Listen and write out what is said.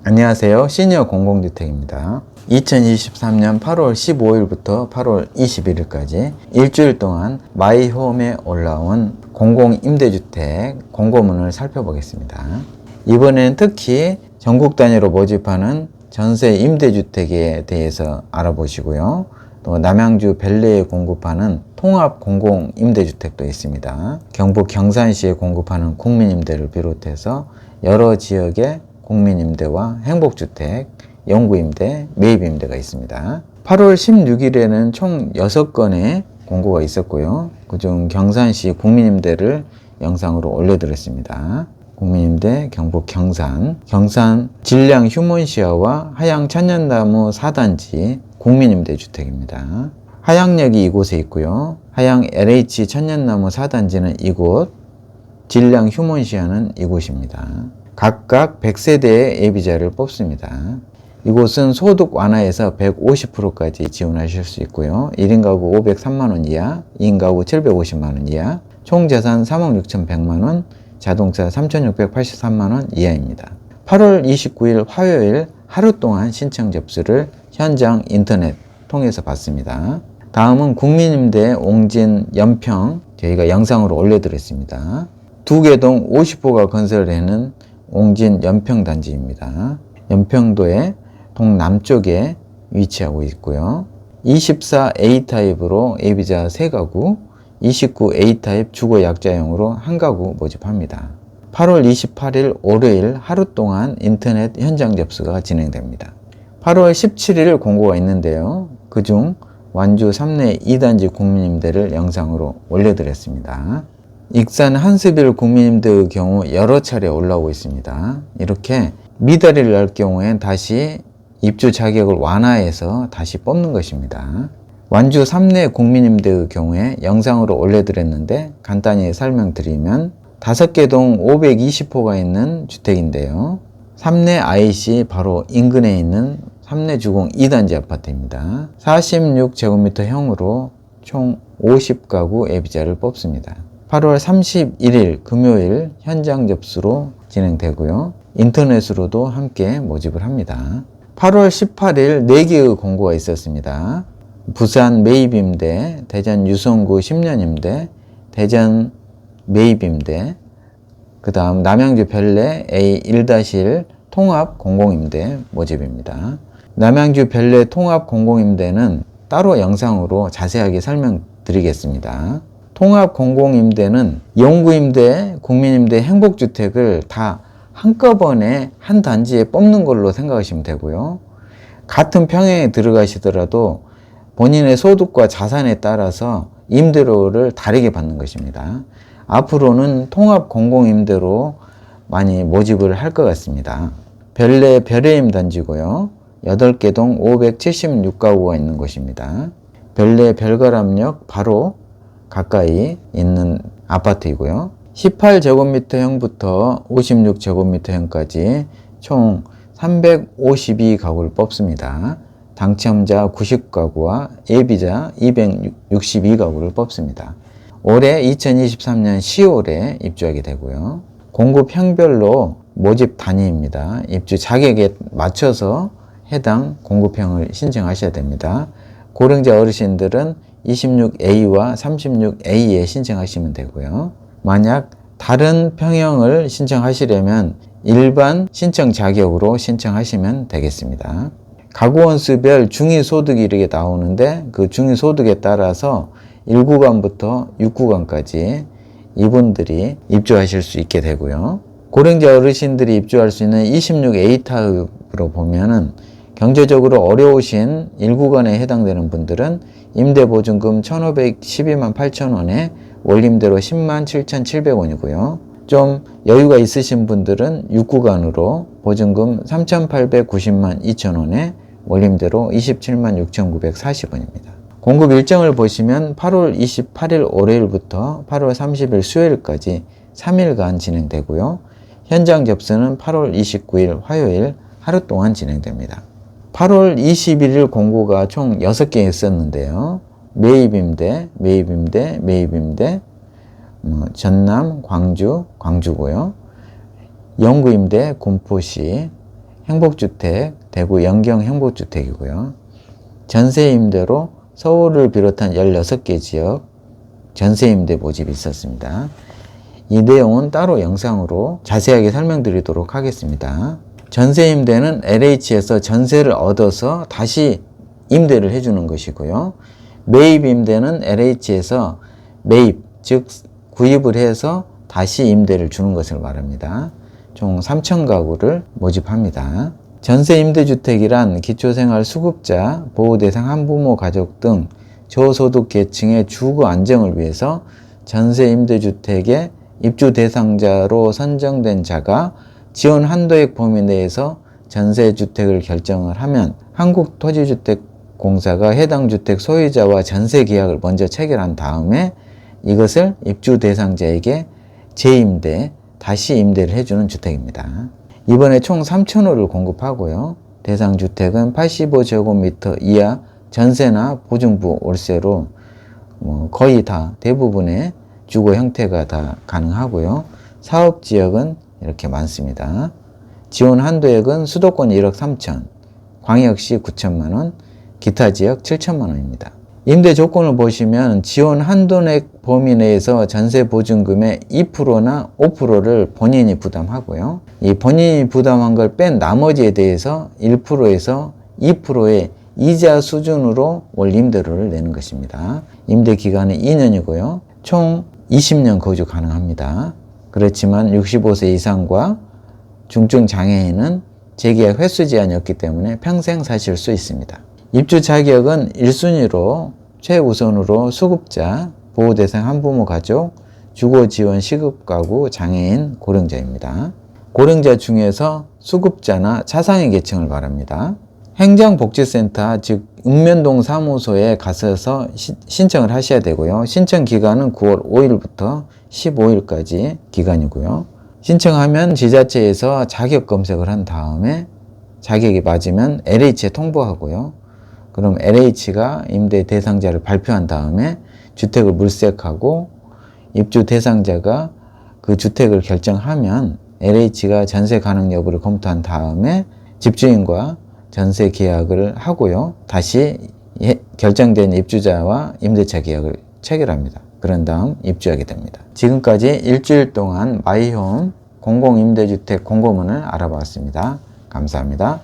안녕하세요. 시니어 공공주택입니다. 2023년 8월 15일부터 8월 21일까지 일주일 동안 마이홈에 올라온 공공임대주택 공고문을 살펴보겠습니다. 이번에는 특히 전국 단위로 모집하는 전세 임대주택에 대해서 알아보시고요. 또 남양주 벨레에 공급하는 통합 공공임대주택도 있습니다. 경북 경산시에 공급하는 국민임대를 비롯해서 여러 지역의 국민임대와 행복주택, 영구임대, 매입임대가 있습니다. 8월 16일에는 총 6건의 공고가 있었고요. 그중 경산시 국민임대를 영상으로 올려드렸습니다. 국민임대 경북 경산 진량 휴먼시아와 하양 천년나무 4단지 국민임대주택입니다. 하양역이 이곳에 있고요. 하양 LH 천년나무 4단지는 이곳, 진량 휴먼시아는 이곳입니다. 각각 100세대의 예비자를 뽑습니다. 이곳은 소득 완화에서 150%까지 지원하실 수 있고요. 1인 가구 503만원 이하, 2인 가구 750만원 이하, 총 재산 3억 6,100만원, 자동차 3,683만원 이하입니다. 8월 29일 화요일 하루 동안 신청 접수를 현장 인터넷 통해서 받습니다. 다음은 국민임대 옹진 연평 저희가 영상으로 올려드렸습니다. 두 개 동 50호가 건설되는 옹진 연평단지입니다. 연평도의 동남쪽에 위치하고 있고요. 24A타입으로 예비자 3가구, 29A타입 주거 약자형으로 1가구 모집합니다. 8월 28일 월요일 하루 동안 인터넷 현장 접수가 진행됩니다. 8월 17일 공고가 있는데요. 그중 완주 3내 2단지 국민임대를 영상으로 올려드렸습니다. 익산 한스빌 국민임대의 경우 여러 차례 올라오고 있습니다. 이렇게 미달을 날 경우엔 다시 입주 자격을 완화해서 다시 뽑는 것입니다. 완주 3내 국민임대의 경우에 영상으로 올려드렸는데 간단히 설명드리면 5개 동 520호가 있는 주택인데요. 3내 IC 바로 인근에 있는 3내 주공 2단지 아파트입니다. 46제곱미터형으로 총 50가구 예비자를 뽑습니다. 8월 31일 금요일 현장 접수로 진행되고요. 인터넷으로도 함께 모집을 합니다. 8월 18일 4개의 공고가 있었습니다. 부산 매입임대, 대전 유성구 10년임대, 대전 매입임대, 그 다음 남양주 벨레 A1-1 통합 공공임대 모집입니다. 남양주 벨레 통합 공공임대는 따로 영상으로 자세하게 설명드리겠습니다. 통합 공공임대는 영구임대, 국민임대, 행복주택을 다 한꺼번에 한 단지에 뽑는 걸로 생각하시면 되고요. 같은 평형에 들어가시더라도 본인의 소득과 자산에 따라서 임대료를 다르게 받는 것입니다. 앞으로는 통합 공공임대로 많이 모집을 할 것 같습니다. 벨레 별해임 단지고요. 8개 동 576가구가 있는 곳입니다. 벨레 별가람역 바로 가까이 있는 아파트이고요. 18제곱미터형부터 56제곱미터형까지 총 352가구를 뽑습니다. 당첨자 90가구와 예비자 262가구를 뽑습니다. 올해 2023년 10월에 입주하게 되고요. 공급형별로 모집 단위입니다. 입주 자격에 맞춰서 해당 공급형을 신청하셔야 됩니다. 고령자 어르신들은 26A와 36A에 신청하시면 되고요. 만약 다른 평형을 신청하시려면 일반 신청 자격으로 신청하시면 되겠습니다. 가구원수별 중위소득이 이렇게 나오는데 그 중위소득에 따라서 1구간부터 6구간까지 이분들이 입주하실 수 있게 되고요. 고령자 어르신들이 입주할 수 있는 26A 타입으로 보면은 경제적으로 어려우신 1구간에 해당되는 분들은 임대보증금 1,512만 8천원에 월임대로 10만 7,700원이고요. 좀 여유가 있으신 분들은 6구간으로 보증금 3,890만 2천원에 월임대로 27만 6,940원입니다. 공급 일정을 보시면 8월 28일 월요일부터 8월 30일 수요일까지 3일간 진행되고요. 현장 접수는 8월 29일 화요일 하루 동안 진행됩니다. 8월 21일 공고가 총 6개 있었는데요. 매입임대, 전남, 광주고요. 영구임대, 군포시, 행복주택, 대구 영경 행복주택이고요. 전세임대로 서울을 비롯한 16개 지역 전세임대 모집이 있었습니다. 이 내용은 따로 영상으로 자세하게 설명드리도록 하겠습니다. 전세임대는 LH에서 전세를 얻어서 다시 임대를 해주는 것이고요. 매입임대는 LH에서 매입, 즉 구입을 해서 다시 임대를 주는 것을 말합니다. 총 3,000가구를 모집합니다. 전세임대주택이란 기초생활수급자, 보호대상 한부모 가족 등 저소득 계층의 주거 안정을 위해서 전세임대주택의 입주 대상자로 선정된 자가 지원 한도액 범위 내에서 전세주택을 결정을 하면 한국토지주택공사가 해당 주택 소유자와 전세계약을 먼저 체결한 다음에 이것을 입주 대상자에게 재임대, 다시 임대를 해주는 주택입니다. 이번에 총 3,000호를 공급하고요. 대상 주택은 85제곱미터 이하 전세나 보증부 월세로 거의 다 대부분의 주거 형태가 다 가능하고요. 사업지역은 이렇게 많습니다. 지원 한도액은 수도권 1억 3천, 광역시 9천만원, 기타 지역 7천만원입니다. 임대 조건을 보시면 지원 한도액 범위 내에서 전세 보증금의 2%나 5%를 본인이 부담하고요. 이 본인이 부담한 걸 뺀 나머지에 대해서 1%에서 2%의 이자 수준으로 월 임대료를 내는 것입니다. 임대 기간은 2년이고요. 총 20년 거주 가능합니다. 그렇지만 65세 이상과 중증 장애인은 재계약 횟수 제한이 없기 때문에 평생 사실 수 있습니다. 입주 자격은 1순위로 최우선으로 수급자, 보호대상 한부모 가족, 주거지원 시급가구, 장애인, 고령자입니다. 고령자 중에서 수급자나 차상위 계층을 말합니다. 행정복지센터, 즉 읍면동 사무소에 가셔서 신청을 하셔야 되고요. 신청 기간은 9월 5일부터 15일까지 기간이고요. 신청하면 지자체에서 자격 검색을 한 다음에 자격이 맞으면 LH에 통보하고요. 그럼 LH가 임대 대상자를 발표한 다음에 주택을 물색하고 입주 대상자가 그 주택을 결정하면 LH가 전세 가능 여부를 검토한 다음에 집주인과 전세 계약을 하고요. 다시 결정된 입주자와 임대차 계약을 체결합니다. 그런 다음 입주하게 됩니다. 지금까지 일주일 동안 마이홈 공공임대주택 공고문을 알아봤습니다. 감사합니다.